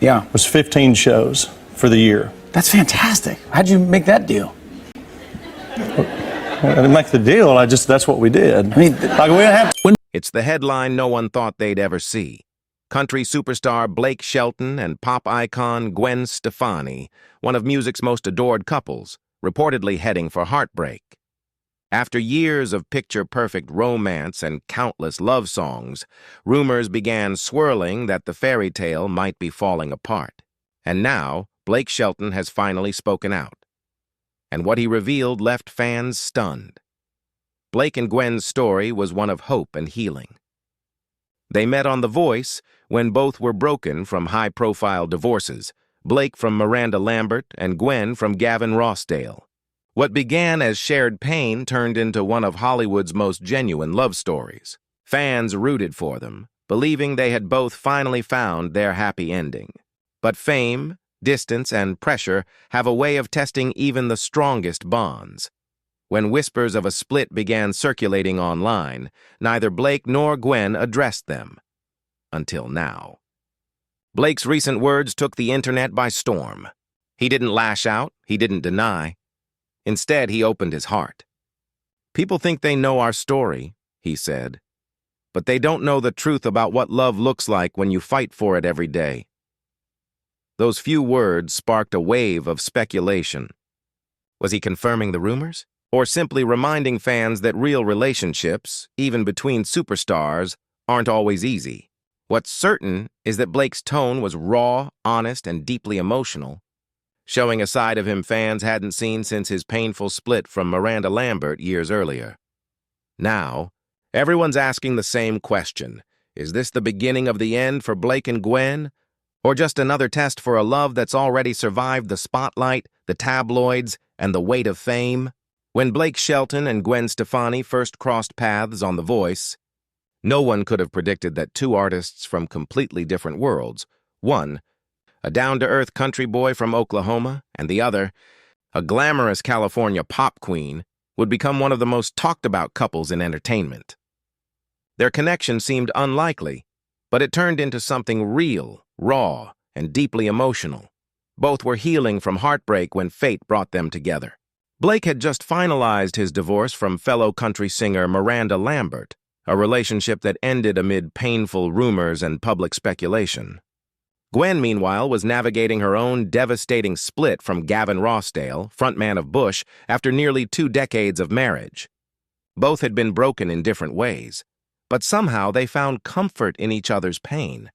Yeah. It was 15 shows for the year. That's fantastic. How'd you make that deal? I didn't make the deal. That's what we did. I mean, like we didn't have. It's the headline no one thought they'd ever see. Country superstar Blake Shelton and pop icon Gwen Stefani, one of music's most adored couples, reportedly heading for heartbreak. After years of picture-perfect romance and countless love songs, rumors began swirling that the fairy tale might be falling apart. And now, Blake Shelton has finally spoken out. And what he revealed left fans stunned. Blake and Gwen's story was one of hope and healing. They met on The Voice when both were broken from high-profile divorces, Blake from Miranda Lambert and Gwen from Gavin Rossdale. What began as shared pain turned into one of Hollywood's most genuine love stories. Fans rooted for them, believing they had both finally found their happy ending. But fame, distance, and pressure have a way of testing even the strongest bonds. When whispers of a split began circulating online, neither Blake nor Gwen addressed them. Until now. Blake's recent words took the internet by storm. He didn't lash out, he didn't deny. Instead, he opened his heart. "People think they know our story," he said, "but they don't know the truth about what love looks like when you fight for it every day." Those few words sparked a wave of speculation. Was he confirming the rumors? Or simply reminding fans that real relationships, even between superstars, aren't always easy? What's certain is that Blake's tone was raw, honest, and deeply emotional, showing a side of him fans hadn't seen since his painful split from Miranda Lambert years earlier. Now, everyone's asking the same question. Is this the beginning of the end for Blake and Gwen? Or just another test for a love that's already survived the spotlight, the tabloids, and the weight of fame? When Blake Shelton and Gwen Stefani first crossed paths on The Voice, no one could have predicted that two artists from completely different worlds, one, a down-to-earth country boy from Oklahoma, and the other, a glamorous California pop queen, would become one of the most talked-about couples in entertainment. Their connection seemed unlikely, but it turned into something real, raw, and deeply emotional. Both were healing from heartbreak when fate brought them together. Blake had just finalized his divorce from fellow country singer Miranda Lambert, a relationship that ended amid painful rumors and public speculation. Gwen, meanwhile, was navigating her own devastating split from Gavin Rossdale, frontman of Bush, after nearly 2 decades of marriage. Both had been broken in different ways, but somehow they found comfort in each other's pain.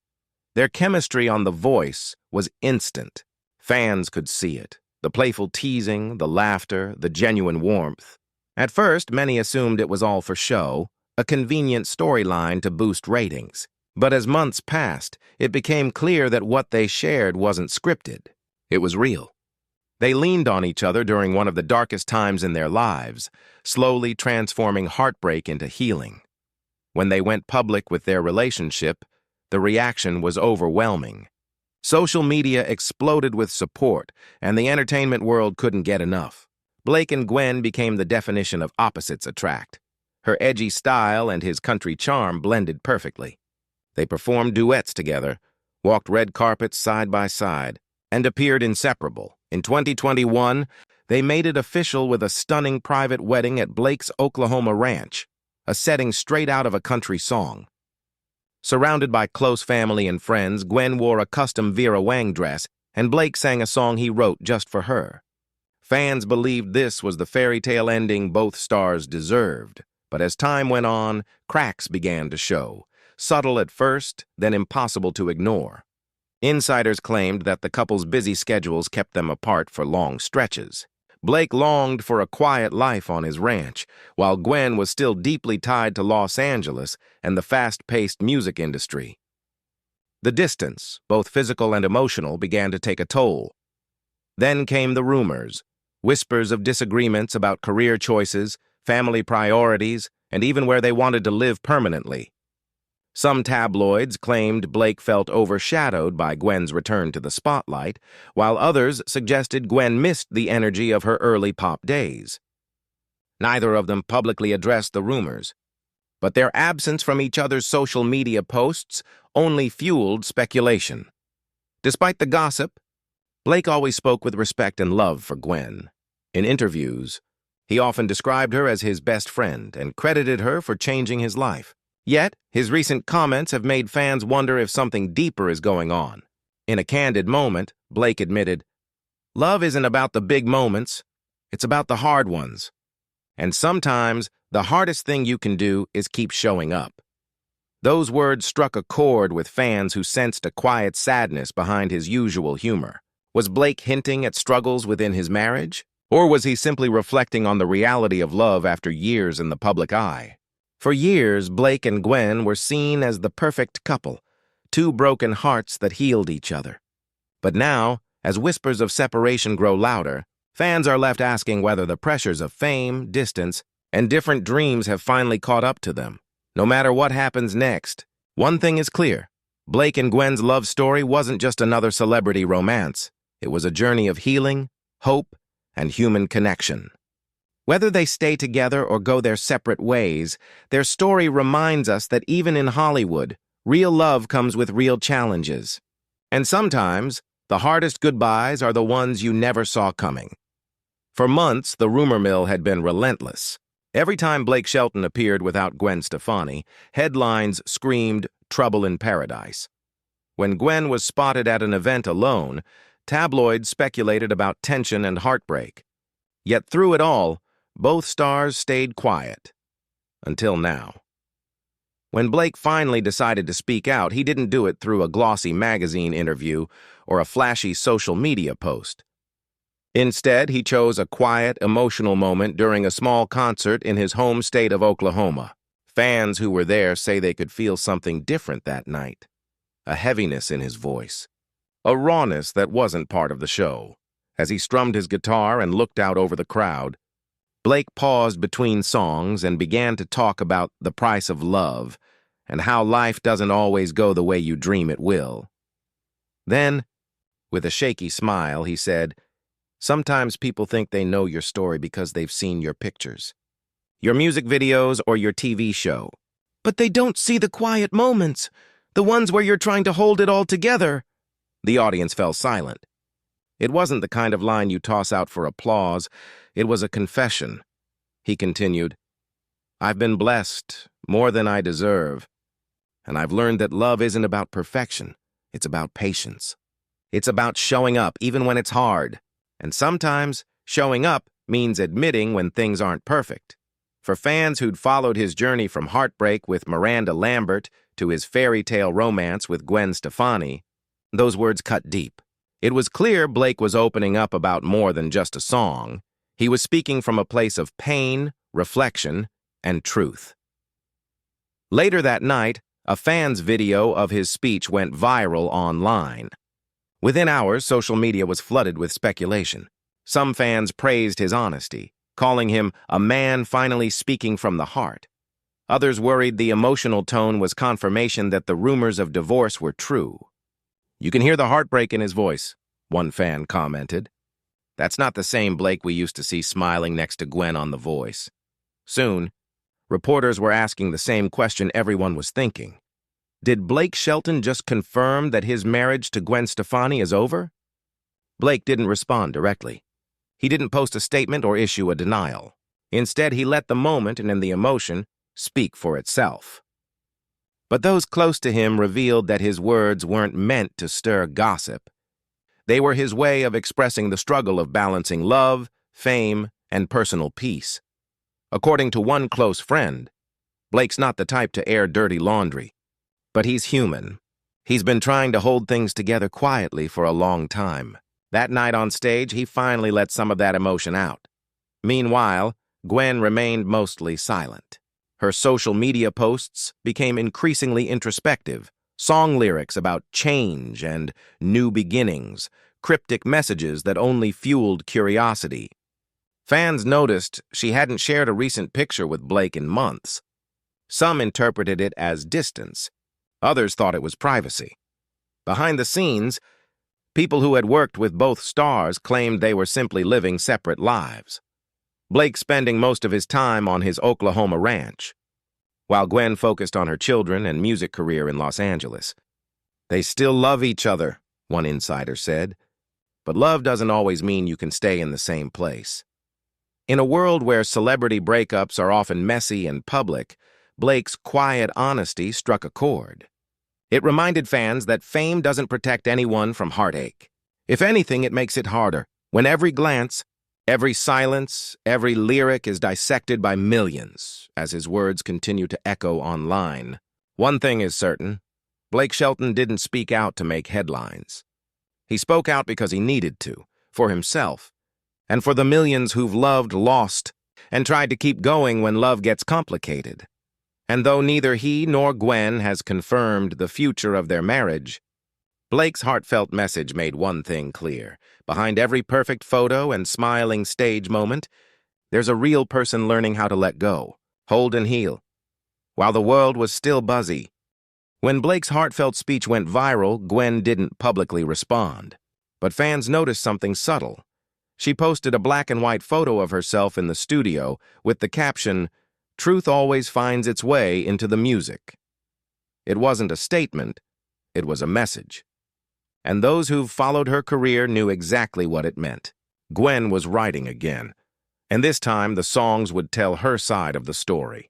Their chemistry on The Voice was instant. Fans could see it. The playful teasing, the laughter, the genuine warmth. At first, many assumed it was all for show, a convenient storyline to boost ratings. But as months passed, it became clear that what they shared wasn't scripted. It was real. They leaned on each other during one of the darkest times in their lives, slowly transforming heartbreak into healing. When they went public with their relationship, the reaction was overwhelming. Social media exploded with support, and the entertainment world couldn't get enough. Blake and Gwen became the definition of opposites attract. Her edgy style and his country charm blended perfectly. They performed duets together, walked red carpets side by side, and appeared inseparable. In 2021, they made it official with a stunning private wedding at Blake's Oklahoma ranch, a setting straight out of a country song. Surrounded by close family and friends, Gwen wore a custom Vera Wang dress, and Blake sang a song he wrote just for her. Fans believed this was the fairy tale ending both stars deserved, but as time went on, cracks began to show. Subtle at first, then impossible to ignore. Insiders claimed that the couple's busy schedules kept them apart for long stretches. Blake longed for a quiet life on his ranch, while Gwen was still deeply tied to Los Angeles and the fast-paced music industry. The distance, both physical and emotional, began to take a toll. Then came the rumors, whispers of disagreements about career choices, family priorities, and even where they wanted to live permanently. Some tabloids claimed Blake felt overshadowed by Gwen's return to the spotlight, while others suggested Gwen missed the energy of her early pop days. Neither of them publicly addressed the rumors, but their absence from each other's social media posts only fueled speculation. Despite the gossip, Blake always spoke with respect and love for Gwen. In interviews, he often described her as his best friend and credited her for changing his life. Yet, his recent comments have made fans wonder if something deeper is going on. In a candid moment, Blake admitted, "Love isn't about the big moments, it's about the hard ones. And sometimes, the hardest thing you can do is keep showing up." Those words struck a chord with fans who sensed a quiet sadness behind his usual humor. Was Blake hinting at struggles within his marriage? Or was he simply reflecting on the reality of love after years in the public eye? For years, Blake and Gwen were seen as the perfect couple, two broken hearts that healed each other. But now, as whispers of separation grow louder, fans are left asking whether the pressures of fame, distance, and different dreams have finally caught up to them. No matter what happens next, one thing is clear. Blake and Gwen's love story wasn't just another celebrity romance. It was a journey of healing, hope, and human connection. Whether they stay together or go their separate ways, their story reminds us that even in Hollywood, real love comes with real challenges. And sometimes, the hardest goodbyes are the ones you never saw coming. For months, the rumor mill had been relentless. Every time Blake Shelton appeared without Gwen Stefani, headlines screamed trouble in paradise. When Gwen was spotted at an event alone, tabloids speculated about tension and heartbreak. Yet through it all, both stars stayed quiet. Until now. When Blake finally decided to speak out, he didn't do it through a glossy magazine interview or a flashy social media post. Instead, he chose a quiet, emotional moment during a small concert in his home state of Oklahoma. Fans who were there say they could feel something different that night. A heaviness in his voice. A rawness that wasn't part of the show. As he strummed his guitar and looked out over the crowd, Blake paused between songs and began to talk about the price of love and how life doesn't always go the way you dream it will. Then, with a shaky smile, he said, "Sometimes people think they know your story because they've seen your pictures, your music videos, or your TV show. But they don't see the quiet moments, the ones where you're trying to hold it all together." The audience fell silent. It wasn't the kind of line you toss out for applause. It was a confession. He continued, "I've been blessed, more than I deserve. And I've learned that love isn't about perfection. It's about patience. It's about showing up even when it's hard. And sometimes, showing up means admitting when things aren't perfect." For fans who'd followed his journey from heartbreak with Miranda Lambert to his fairy tale romance with Gwen Stefani, those words cut deep. It was clear Blake was opening up about more than just a song. He was speaking from a place of pain, reflection, and truth. Later that night, a fan's video of his speech went viral online. Within hours, social media was flooded with speculation. Some fans praised his honesty, calling him a man finally speaking from the heart. Others worried the emotional tone was confirmation that the rumors of divorce were true. "You can hear the heartbreak in his voice," one fan commented. "That's not the same Blake we used to see smiling next to Gwen on The Voice." Soon, reporters were asking the same question everyone was thinking. Did Blake Shelton just confirm that his marriage to Gwen Stefani is over? Blake didn't respond directly. He didn't post a statement or issue a denial. Instead, he let the moment and the emotion speak for itself. But those close to him revealed that his words weren't meant to stir gossip. They were his way of expressing the struggle of balancing love, fame, and personal peace. According to one close friend, Blake's not the type to air dirty laundry. But he's human. He's been trying to hold things together quietly for a long time. That night on stage, he finally let some of that emotion out. Meanwhile, Gwen remained mostly silent. Her social media posts became increasingly introspective, song lyrics about change and new beginnings, cryptic messages that only fueled curiosity. Fans noticed she hadn't shared a recent picture with Blake in months. Some interpreted it as distance. Others thought it was privacy. Behind the scenes, people who had worked with both stars claimed they were simply living separate lives. Blake spending most of his time on his Oklahoma ranch, while Gwen focused on her children and music career in Los Angeles. "They still love each other," one insider said. But love doesn't always mean you can stay in the same place. In a world where celebrity breakups are often messy and public, Blake's quiet honesty struck a chord. It reminded fans that fame doesn't protect anyone from heartache. If anything, it makes it harder, when every glance, every silence, every lyric is dissected by millions, as his words continue to echo online. One thing is certain, Blake Shelton didn't speak out to make headlines. He spoke out because he needed to, for himself, and for the millions who've loved, lost, and tried to keep going when love gets complicated. And though neither he nor Gwen has confirmed the future of their marriage, Blake's heartfelt message made one thing clear. Behind every perfect photo and smiling stage moment, there's a real person learning how to let go, hold and heal. While the world was still buzzy, when Blake's heartfelt speech went viral, Gwen didn't publicly respond. But fans noticed something subtle. She posted a black and white photo of herself in the studio with the caption, "Truth always finds its way into the music." It wasn't a statement, it was a message. And those who've followed her career knew exactly what it meant. Gwen was writing again, and this time the songs would tell her side of the story.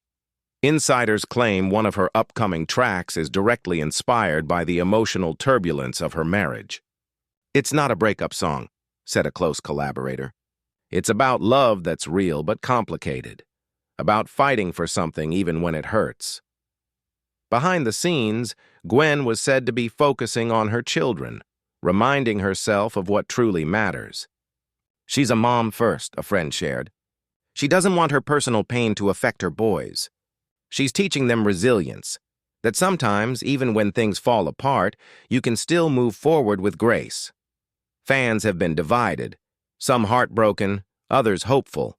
Insiders claim one of her upcoming tracks is directly inspired by the emotional turbulence of her marriage. "It's not a breakup song," said a close collaborator. "It's about love that's real but complicated, about fighting for something even when it hurts." Behind the scenes, Gwen was said to be focusing on her children, reminding herself of what truly matters. "She's a mom first," a friend shared. "She doesn't want her personal pain to affect her boys. She's teaching them resilience, that sometimes, even when things fall apart, you can still move forward with grace." Fans have been divided, some heartbroken, others hopeful.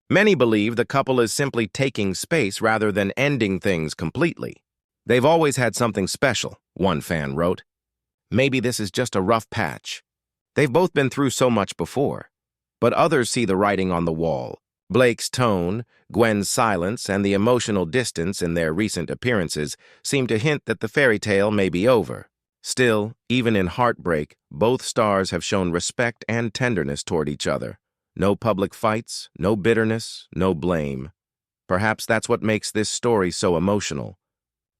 Many believe the couple is simply taking space rather than ending things completely. "They've always had something special," one fan wrote. "Maybe this is just a rough patch. They've both been through so much before." But others see the writing on the wall. Blake's tone, Gwen's silence, and the emotional distance in their recent appearances seem to hint that the fairy tale may be over. Still, even in heartbreak, both stars have shown respect and tenderness toward each other. No public fights, no bitterness, no blame. Perhaps that's what makes this story so emotional.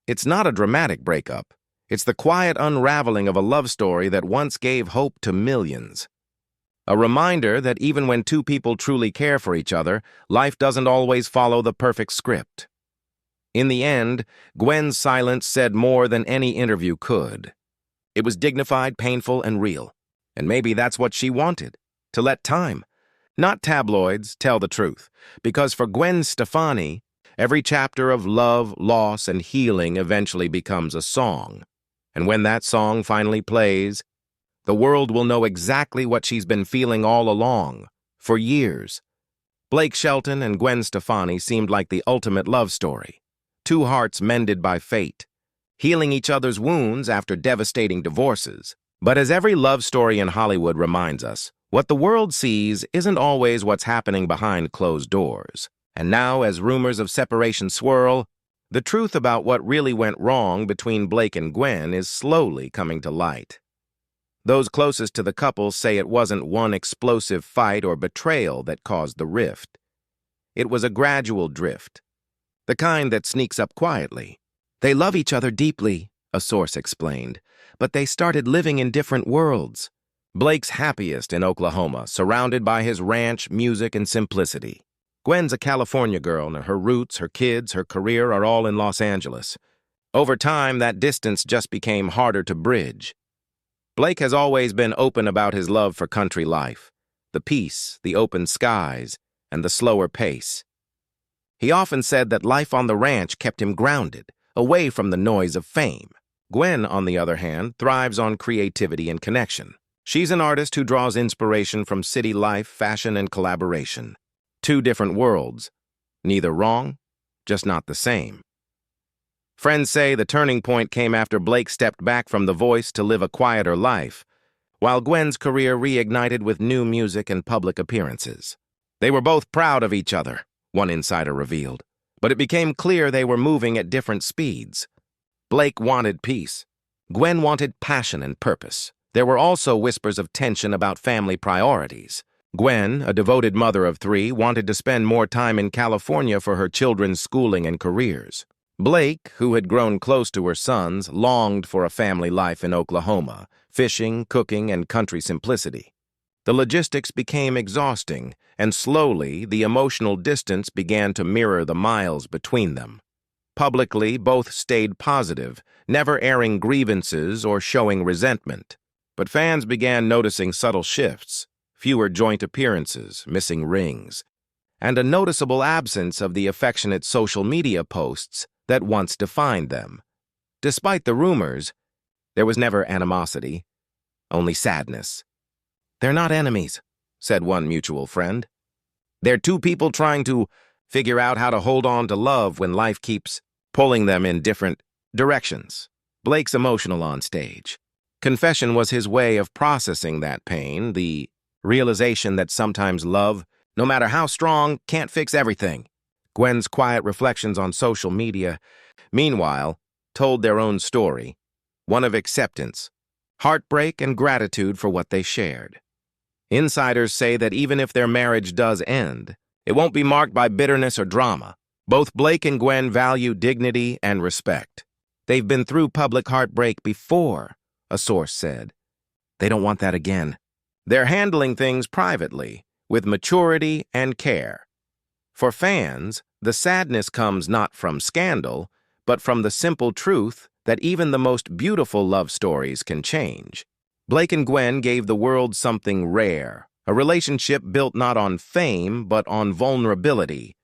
It's not a dramatic breakup. It's the quiet unraveling of a love story that once gave hope to millions. A reminder that even when two people truly care for each other, life doesn't always follow the perfect script. In the end, Gwen's silence said more than any interview could. It was dignified, painful, and real. And maybe that's what she wanted, to let time, not tabloids, tell the truth. Because for Gwen Stefani, every chapter of love, loss, and healing eventually becomes a song. And when that song finally plays, the world will know exactly what she's been feeling all along, for years. Blake Shelton and Gwen Stefani seemed like the ultimate love story. Two hearts mended by fate, healing each other's wounds after devastating divorces. But as every love story in Hollywood reminds us, what the world sees isn't always what's happening behind closed doors. And now, as rumors of separation swirl, the truth about what really went wrong between Blake and Gwen is slowly coming to light. Those closest to the couple say it wasn't one explosive fight or betrayal that caused the rift. It was a gradual drift, the kind that sneaks up quietly. "They love each other deeply," a source explained, "but they started living in different worlds." Blake's happiest in Oklahoma, surrounded by his ranch, music, and simplicity. Gwen's a California girl, and her roots, her kids, her career are all in Los Angeles. Over time, that distance just became harder to bridge. Blake has always been open about his love for country life, the peace, the open skies, and the slower pace. He often said that life on the ranch kept him grounded, away from the noise of fame. Gwen, on the other hand, thrives on creativity and connection. She's an artist who draws inspiration from city life, fashion, and collaboration. Two different worlds, neither wrong, just not the same. Friends say the turning point came after Blake stepped back from The Voice to live a quieter life, while Gwen's career reignited with new music and public appearances. They were both proud of each other, one insider revealed, but it became clear they were moving at different speeds. Blake wanted peace. Gwen wanted passion and purpose. There were also whispers of tension about family priorities. Gwen, a devoted mother of 3, wanted to spend more time in California for her children's schooling and careers. Blake, who had grown close to her sons, longed for a family life in Oklahoma, fishing, cooking, and country simplicity. The logistics became exhausting, and slowly the emotional distance began to mirror the miles between them. Publicly, both stayed positive, never airing grievances or showing resentment. But fans began noticing subtle shifts, fewer joint appearances, missing rings, and a noticeable absence of the affectionate social media posts that once defined them. Despite the rumors, there was never animosity, only sadness. "They're not enemies," said one mutual friend. "They're two people trying to figure out how to hold on to love when life keeps pulling them in different directions." Blake's emotional on stage. Confession was his way of processing that pain, the realization that sometimes love, no matter how strong, can't fix everything. Gwen's quiet reflections on social media, meanwhile, told their own story, one of acceptance, heartbreak, and gratitude for what they shared. Insiders say that even if their marriage does end, it won't be marked by bitterness or drama. Both Blake and Gwen value dignity and respect. They've been through public heartbreak before, a source said. They don't want that again. They're handling things privately, with maturity and care. For fans, the sadness comes not from scandal, but from the simple truth that even the most beautiful love stories can change. Blake and Gwen gave the world something rare, a relationship built not on fame, but on vulnerability.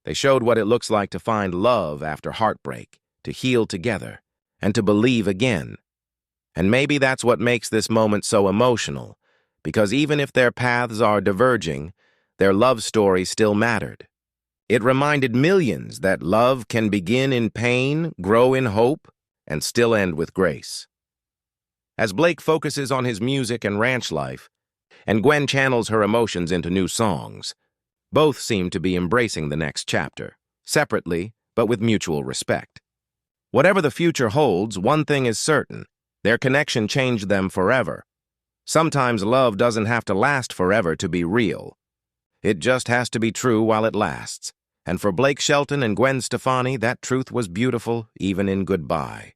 They showed what it looks like to find love after heartbreak, to heal together, and to believe again. And maybe that's what makes this moment so emotional, because even if their paths are diverging, their love story still mattered. It reminded millions that love can begin in pain, grow in hope, and still end with grace. As Blake focuses on his music and ranch life, and Gwen channels her emotions into new songs, both seem to be embracing the next chapter, separately, but with mutual respect. Whatever the future holds, one thing is certain: their connection changed them forever. Sometimes love doesn't have to last forever to be real. It just has to be true while it lasts. And for Blake Shelton and Gwen Stefani, that truth was beautiful, even in goodbye.